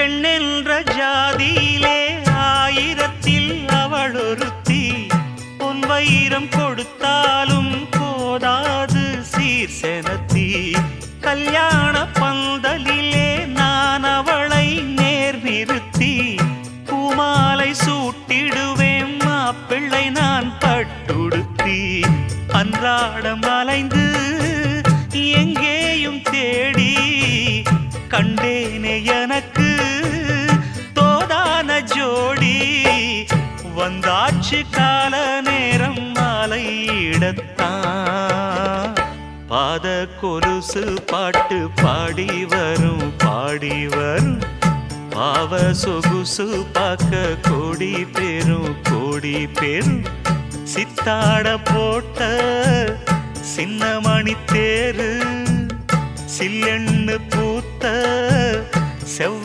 பெண்ணென்ற ஜாதியிலே ஆயிரத்தில் அவள் ஒருத்தி. பொன் வைரம் கொடுத்தாலும் போதாது சீர் செனத்தி. கல்யாண பந்தலிலே நான் அவளை நேர் நிறுத்தி. பூமாலை சூட்டிடுவேன் மாப்பிள்ளை நான் பட்டுடுத்தி. அன்றாடம் அலைந்து எங்கேயும் தேடி கண்டேனே எனக்கு தோதான ஜோடி. வந்தாச்சு கால நேரம் மாலையிடத்தான். பாத கொலுசு பாட்டு பாடி வரும் பாடி வரும். பாவ சொகுசு பார்க்க கோடி பேரும். சித்தாட போட்ட சின்ன மணி தேரு. சில்லெண்ணு பூத்த செவ்